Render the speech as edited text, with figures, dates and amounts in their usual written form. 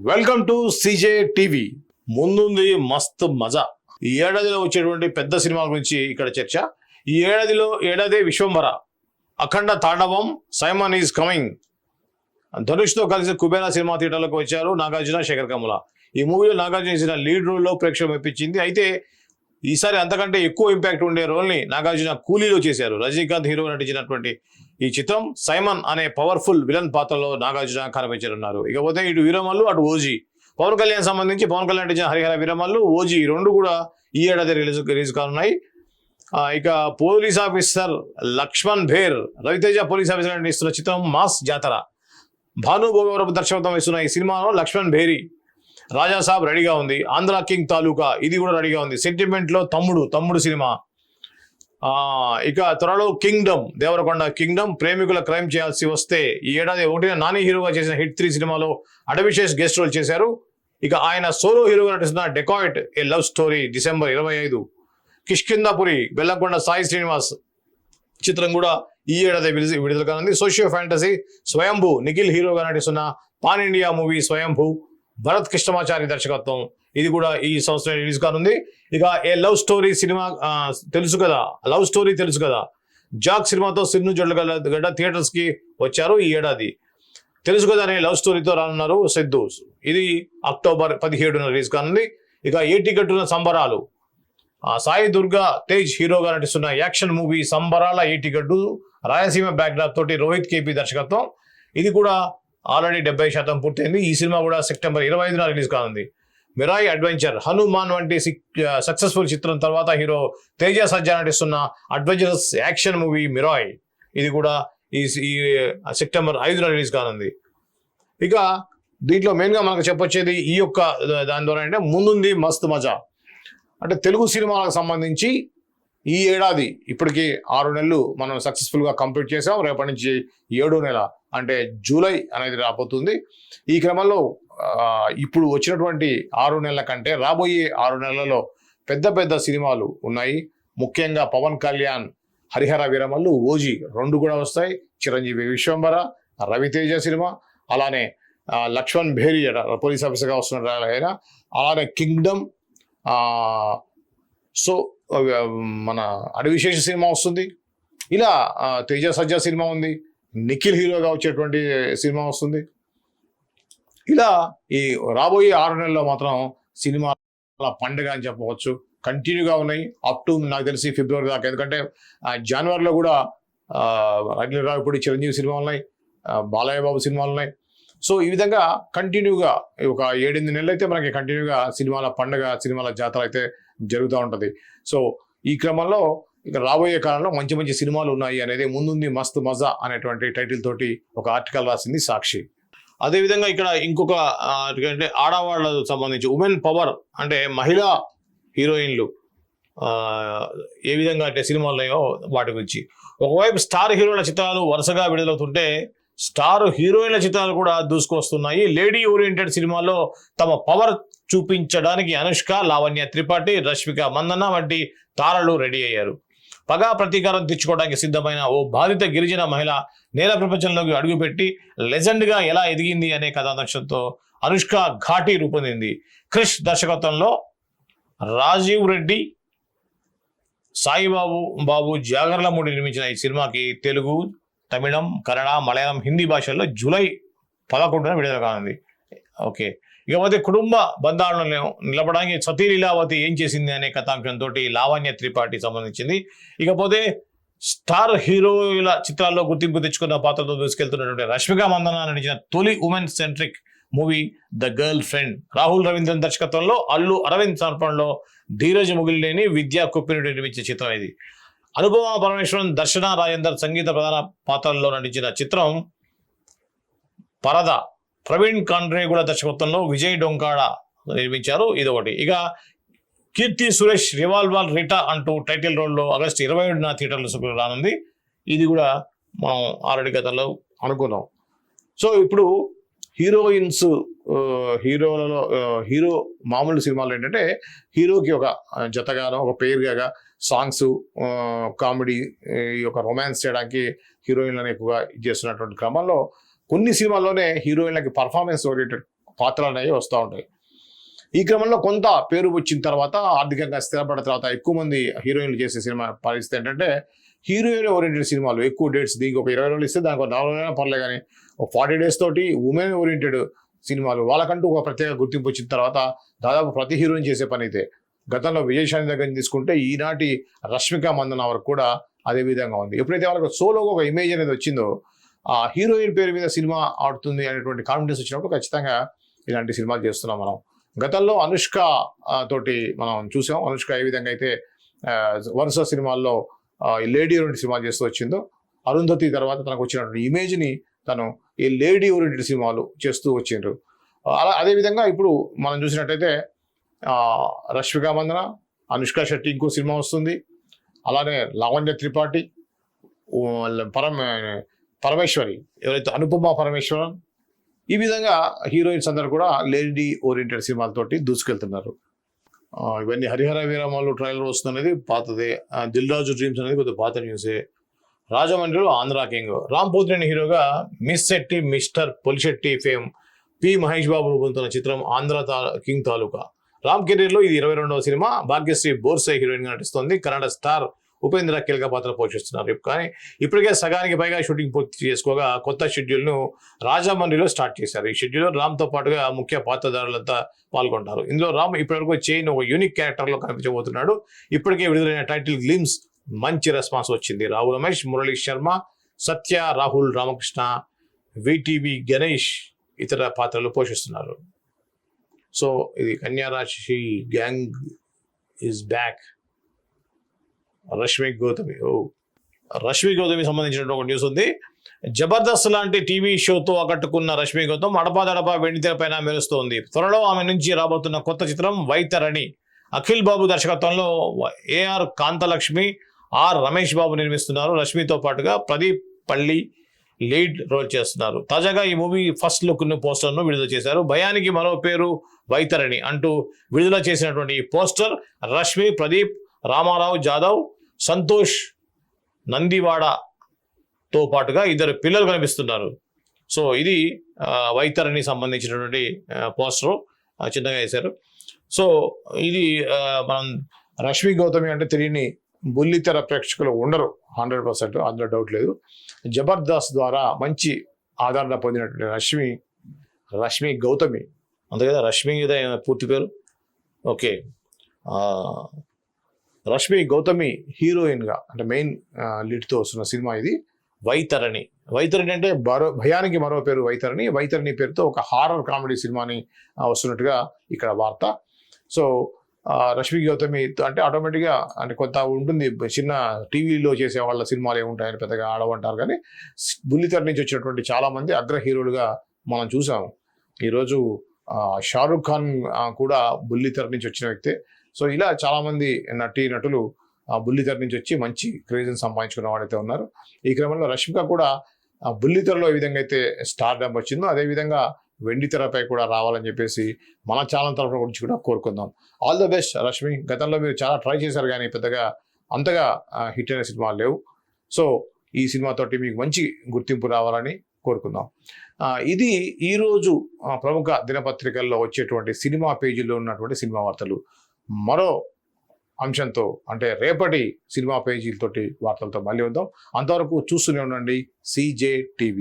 Welcome to CJ TV. ముందుంది మస్తు మజా. ఈ ఏడాదిలో వచ్చేటువంటి పెద్ద సినిమా గురించి ఇక్కడ చర్చ. ఈ ఏడాది విశ్వంభర, అఖండ తాండవం, సైమన్ ఈజ్ కమింగ్. ధనుష్తో కలిసి కుబేరా సినిమా థియేటర్లకు వచ్చారు నాగార్జున, శేఖర్ కమ్ముల. ఈ మూవీలో నాగార్జున ఇచ్చిన లీడ్ రోల్లో ప్రేక్షకులు మెప్పించింది. అయితే ఈసారి అంతకంటే ఎక్కువ ఇంపాక్ట్ ఉండే రోల్ని నాగార్జున కూలీలో చేశారు. రజనీకాంత్ హీరో నటించినటువంటి ఈ చిత్రం సైమన్ అనే పవర్ఫుల్ విలన్ పాత్రలో నాగార్జున కనిపించనున్నారు. ఇకపోతే ఇటు వీరమల్లు, అటు ఓజీ. పవన్ కళ్యాణ్ సంబంధించి పవన్ కళ్యాణ్ నటించిన హరిహర వీరమల్లు, ఓజీ రెండు కూడా ఈ ఏడాది రిలీజ్ కానున్నాయి. ఇక police officer Lakshman Bher, Raviteja police officer నటిస్తున్న చిత్రం మాస్ జాతర. భాను భోగవరపు దర్శకత్వం ఇస్తున్న ఈ సినిమాలో లక్ష్మణ్ భేరి రాజాసాబ్ రెడీగా ఉంది. ఆంధ్ర కింగ్ తాలూకా ఇది కూడా రెడీగా ఉంది. సెంటిమెంట్ లో తమ్ముడు సినిమా. ఇక త్వరలో కింగ్డమ్, దేవరకొండ కింగ్డమ్. ప్రేమికుల క్రైమ్ చేయాల్సి వస్తే ఈ ఏడాది 1న నాని హీరోగా చేసిన హిట్ 3 సినిమాలో అడవిశేష్ గెస్ట్ రోల్ చేశారు. ఇక ఆయన సోలో హీరోగా నటిస్తున్న dacoit a love story December 25. Kishkindhapuri, Bellamkonda Sai Srinivas చిత్రం కూడా ఈ ఏడాది విడుదల కానుంది. సోషియో ఫ్యాంటసీ స్వయంభూ, నిఖిల్ హీరోగా నటిస్తున్న పాన్ ఇండియా మూవీ స్వయంభూ, భరత్ కృష్ణమాచారి దర్శకత్వం. ఇది కూడా ఈ సంవత్సరం రిలీజ్ కానుంది. ఇక ఏ లవ్ స్టోరీ సినిమా తెలుసు కదా, జాక్ సినిమాతో సిన్ను జొడ్లగడ్డ థియేటర్స్ కి వచ్చారు ఈ ఏడాది. తెలుసు కదా అనే లవ్ స్టోరీతో రానున్నారు సిద్ధు. ఇది అక్టోబర్ 17న రిలీజ్ కానుంది. ఇక ఏటి గట్టున సంబరాలు, సాయి దుర్గా తేజ్ హీరోగా నటిస్తున్న యాక్షన్ మూవీ సంబరాల ఏటిగడ్డు, రాయలసీమ బ్యాక్డ్రాప్ తోటి రోహిత్ కేపీ దర్శకత్వం. ఇది కూడా ఆల్రెడీ 70% పూర్తయింది. ఈ సినిమా కూడా సెప్టెంబర్ 25న రిలీజ్ కానుంది. మిరాయి అడ్వెంచర్, హనుమాన్ వంటి సక్సెస్ఫుల్ చిత్రం తర్వాత హీరో తేజ సజ్జా నటిస్తున్న అడ్వెంచరస్ యాక్షన్ మూవీ మిరాయ్. ఇది కూడా ఈ సెప్టెంబర్ 5న రిలీజ్ కానుంది. ఇక దీంట్లో మెయిన్గా మనకు చెప్పొచ్చేది ఈ యొక్క దాని ద్వారా అంటే ముందుంది మస్తు మజా. అంటే తెలుగు సినిమాలకు సంబంధించి ఈ ఏడాది ఇప్పటికీ 6 నెలలు మనం సక్సెస్ఫుల్గా కంప్లీట్ చేసాం. రేపటి నుంచి 7వ నెల అంటే జూలై అనేది రాబోతుంది. ఈ క్రమంలో ఇప్పుడు వచ్చినటువంటి 6 నెలల కంటే రాబోయే 6 నెలలలో పెద్ద సినిమాలు ఉన్నాయి. ముఖ్యంగా పవన్ కళ్యాణ్ హరిహర వీరమల్లు, ఓజీ రెండు కూడా వస్తాయి. చిరంజీవి విశ్వంభర, రవితేజ సినిమా, అలానే లక్ష్మణ్ భేరి పోలీస్ ఆఫీసర్గా వస్తున్నారు ఆయన, అలానే కింగ్డమ్. సో మన అడవిశేష సినిమా వస్తుంది. ఇలా తేజ సజ్జా సినిమా ఉంది. నిఖిల్ హీరోగా వచ్చేటువంటి సినిమా వస్తుంది. ఇలా ఈ రాబోయే 6 నెలల్లో మాత్రం సినిమా పండుగ అని చెప్పవచ్చు. కంటిన్యూగా ఉన్నాయి అప్ టు నాకు తెలిసి ఫిబ్రవరి దాకా. ఎందుకంటే జనవరిలో కూడా ఇప్పుడు చిరంజీవి సినిమా ఉన్నాయి, బాలయ్య బాబు సినిమాలు ఉన్నాయి. సో ఈ విధంగా కంటిన్యూగా ఒక 7-8 నెలలు అయితే మనకి కంటిన్యూగా సినిమాల పండుగ, సినిమాల జాతర అయితే జరుగుతూ ఉంటుంది. సో ఈ క్రమంలో ఇక రాబోయే కాలంలో మంచి సినిమాలు ఉన్నాయి అనేది ముందుంది మస్తు మజా అనేటువంటి టైటిల్ తోటి ఒక ఆర్టికల్ రాసింది సాక్షి. అదేవిధంగా ఇక్కడ ఇంకొక అంటే ఆడవాళ్ళకు సంబంధించి ఉమెన్ పవర్ అంటే మహిళా హీరోయిన్లు ఏ విధంగా అంటే సినిమాలు ఉన్నాయో వాటి గురించి. ఒకవైపు స్టార్ హీరోల చిత్రాలు వరుసగా విడుదలవుతుంటే స్టార్ హీరోయిన్ల చిత్రాలు కూడా దూసుకొస్తున్నాయి. లేడీ ఓరియంటెడ్ సినిమాల్లో తమ పవర్ చూపించడానికి అనుష్క, లావణ్య త్రిపాఠి, రష్మిక మందన్న వంటి తారలు రెడీ అయ్యారు. పగా ప్రతీకారం తెచ్చుకోవడానికి సిద్ధమైన ఓ బాధిత గిరిజన మహిళ నేల ప్రపంచంలోకి అడుగుపెట్టి లెజెండ్గా ఎలా ఎదిగింది అనే కథాంశంతో అనుష్క ఘాటి రూపొందింది. క్రిష్ దర్శకత్వంలో రాజీవ్ రెడ్డి, సాయిబాబు జాగర్లమూడి నిర్మించిన ఈ సినిమాకి తెలుగు, తమిళం, కన్నడ, మలయాళం, హిందీ భాషల్లో జూలై 11న విడుదల కానుంది. ఓకే. ఇకపోతే కుటుంబ బంధాలను నిలపడానికి సతీ లీలావతి ఏం చేసింది అనే కథాంశంతో లావణ్య త్రిపాఠి సంబంధించింది. ఇకపోతే స్టార్ హీరోల చిత్రాల్లో గుర్తింపు తెచ్చుకున్న పాత్రతో దూసుకెళ్తున్నటువంటి రష్మిక మందన నటించిన తొలి women centric movie the girl friend. Rahul Ravindran దర్శకత్వంలో అల్లు అరవింద్ సమర్పణలో ధీరజ్ ముగిలినేని, విద్యా కుప్పిని నిర్మించిన చిత్రం ఇది. అనుపమ పరమేశ్వరన్, దర్శన రాజేందర్ సంగీత ప్రధాన పాత్రల్లో నటించిన చిత్రం పరద. ప్రవీణ్ కాండ్రేగుల దర్శకత్వంలో విజయ్ డొంకాడ నిర్మించారు. ఇదొకటి. ఇక కీర్తి సురేష్ రివాల్వర్ రిటా అంటూ టైటిల్ రోల్లో ఆగస్టు 27న థియేటర్లు రానుంది. ఇది కూడా మనం ఆల్రెడీ గతంలో అనుకున్నాం. సో ఇప్పుడు హీరోయిన్స్, హీరో మామూలు సినిమాలు ఏంటంటే హీరోకి ఒక జతగానో ఒక పేరుగా సాంగ్స్, కామెడీ, ఒక రొమాన్స్ చేయడానికి హీరోయిన్లను ఎక్కువగా చేస్తున్నటువంటి క్రమంలో కొన్ని సినిమాల్లోనే హీరోయిన్లకి పర్ఫార్మెన్స్ ఓరియంటెడ్ పాత్రలు అనేవి వస్తూ ఉంటాయి. ఈ క్రమంలో కొంత పేరు వచ్చిన తర్వాత ఆర్థికంగా స్థిరపడిన తర్వాత ఎక్కువ మంది హీరోయిన్లు చేసే సినిమా పరిస్థితి ఏంటంటే హీరోయిన్ ఓరియంటెడ్ సినిమాలు ఎక్కువ డేట్స్, దీనికి ఒక 20 రోజులు ఇస్తే దానికి ఒక 4 రోజులైనా పర్లేదు, కానీ ఒక 40 days తోటి ఉమెన్ ఓరియంటెడ్ సినిమాలు వాళ్ళకంటూ ఒక ప్రత్యేక గుర్తింపు వచ్చిన తర్వాత దాదాపు ప్రతి హీరోయిన్ చేసే పని అయితే. గతంలో విజయశాంతి దగ్గర నుంచి తీసుకుంటే ఈనాటి రష్మిక మందన వరకు కూడా అదే విధంగా ఉంది. ఎప్పుడైతే వాళ్ళకి సోలోగా ఒక ఇమేజ్ అనేది వచ్చిందో ఆ హీరోయిన్ పేరు మీద సినిమా ఆడుతుంది అనేటువంటి కాన్ఫిడెన్స్ వచ్చినప్పుడు ఖచ్చితంగా ఇలాంటి సినిమాలు చేస్తున్నాం మనం. గతంలో అనుష్క తోటి మనం చూసాం. అనుష్క ఏ విధంగా అయితే వరుస సినిమాల్లో లేడీ ఓరియంటెడ్ సినిమాలు చేస్తూ వచ్చిందో, అరుంధతి తర్వాత తనకు వచ్చినటువంటి ఇమేజ్ని తను ఈ లేడీ ఓరియంటెడ్ సినిమాలు చేస్తూ వచ్చిండ్రు. అదేవిధంగా ఇప్పుడు మనం చూసినట్టయితే రష్మిక మందన, అనుష్క శెట్టి ఇంకో సినిమా వస్తుంది. అలానే లావణ్య త్రిపాఠి, పరమేశ్వరి ఎవరైతే అనుపమ పరమేశ్వరన్, ఈ విధంగా హీరోయిన్స్ అందరూ కూడా లేడీ ఓరియంటెడ్ సినిమాలతోటి దూసుకెళ్తున్నారు. ఇవన్నీ హరిహర వీరమల్లు ట్రైలర్ వస్తుంది అనేది పాతదే. దిల్ రాజు డ్రీమ్స్ అనేది కొద్దిగా పాత న్యూసే. రాజమండ్రిలో ఆంధ్ర కింగ్ రామ్ పోతినేని హీరోగా miss Shetty mister Polishetty fame P Mahesh Babu రూపొందుతున్న చిత్రం ఆంధ్ర కింగ్ తాలూకా. రామ్ కెరీర్ లో ఇది 22వ సినిమా. భాగ్యశ్రీ బోర్సే హీరోయిన్ గా నటిస్తోంది. కన్నడ స్టార్ ఉపేంద్ర కీలక పాత్ర పోషిస్తున్నారు. కానీ ఇప్పటికే సగానికి పైగా షూటింగ్ పూర్తి చేసుకోగా కొత్త షెడ్యూల్ ను రాజమండ్రిలో స్టార్ట్ చేశారు. ఈ షెడ్యూల్ రామ్ తో పాటుగా ముఖ్య పాత్రధారులంతా పాల్గొంటారు. ఇందులో రామ్ ఇప్పటివరకు చేయని ఒక యూనిక్ క్యారెక్టర్ లో కనిపించబోతున్నాడు. ఇప్పటికే విడుదలైన టైటిల్ గ్లిమ్స్ మంచి రెస్పాన్స్ వచ్చింది. రావు రమేష్, మురళీ శర్మ, సత్య, రాహుల్ రామకృష్ణ, విటివి గణేష్ ఇతర పాత్రలు పోషిస్తున్నారు. సో ఇది కన్యా రాశి gang is back. Rashmi Gautami సంబంధించిన ఒక న్యూస్ ఉంది. జబర్దస్త్ లాంటి టీవీ షోతో ఆకట్టుకున్న రష్మి గౌతమ్ అడపాదడపా వెండితెర పైన మెరుస్తోంది. త్వరలో ఆమె నుంచి రాబోతున్న కొత్త చిత్రం వైతరణి. అఖిల్ బాబు దర్శకత్వంలో ఏఆర్ కాంతలక్ష్మి, ఆర్ రమేష్ బాబు నిర్మిస్తున్నారు. రష్మితో పాటుగా ప్రదీప్ పల్లి లీడ్ రోల్ చేస్తున్నారు. తాజాగా ఈ మూవీ ఫస్ట్ లుక్ పోస్టర్ ను విడుదల చేశారు. భయానికి మరో పేరు వైతరణి అంటూ విడుదల చేసినటువంటి ఈ పోస్టర్ రష్మి, ప్రదీప్, రామారావు జాదవ్, సంతోష్ నందివాడతో పాటుగా 2 పిల్లలు కనిపిస్తున్నారు. సో ఇది వైతరణి సంబంధించినటువంటి పోస్టర్ చిన్నగా వేశారు. సో ఇది మనం రష్మి గౌతమి అంటే తెలియని బుల్లితెర ప్రేక్షకులు ఉండరు 100%, అందులో డౌట్ లేదు. జబర్దస్త్ ద్వారా మంచి ఆదరణ పొందినటువంటి రష్మి గౌతమి అంతే కదా, రష్మి పూర్తి పేరు. ఓకే, రష్మి గౌతమి హీరోయిన్గా అంటే మెయిన్ లీడ్తో వస్తున్న సినిమా ఇది వైతరణి. వైతరణి అంటే భయానికి మరో పేరు వైతరణి. వైతరణి పేరుతో ఒక హారర్ కామెడీ సినిమాని వస్తున్నట్టుగా ఇక్కడ వార్త. సో రష్మి గౌతమి అంటే ఆటోమేటిక్గా అంటే కొంత ఉంటుంది, చిన్న టీవీలో చేసే వాళ్ళ సినిమాలు ఏముంటాయని పెద్దగా ఆడవంటారు, కానీ బుల్లితెర నుంచి వచ్చినటువంటి చాలామంది అగ్ర హీరోలుగా మనం చూసాము. ఈరోజు షారుఖ్ ఖాన్ కూడా బుల్లితెర నుంచి వచ్చిన వ్యక్తే. సో ఇలా చాలామంది నటులు బుల్లితెర నుంచి వచ్చి మంచి క్రేజ్ని సంపాదించుకున్న వాళ్ళైతే ఉన్నారు. ఈ క్రమంలో రష్మిక కూడా బుల్లితెరలో ఏ విధంగా అయితే స్టార్డమ్ వచ్చిందో అదేవిధంగా వెండితెరపై కూడా రావాలని చెప్పేసి మన ఛానల్ తరఫున గురించి కూడా కోరుకుందాం. All the best Rashmi. గతంలో మీరు చాలా ట్రై చేశారు కానీ పెద్దగా అంతగా హిట్ అయిన సినిమాలు లేవు. సో ఈ సినిమాతోటి మీకు మంచి గుర్తింపు రావాలని కోరుకుందాం. ఇది ఈరోజు ప్రముఖ దినపత్రికల్లో వచ్చేటువంటి సినిమా పేజీల్లో ఉన్నటువంటి సినిమా వార్తలు. మరో అంశంతో అంటే రేపటి సినిమా పేజీలతోటి వార్తలతో మళ్ళీ వద్దాం. అంతవరకు చూస్తూనే ఉండండి CJ TV.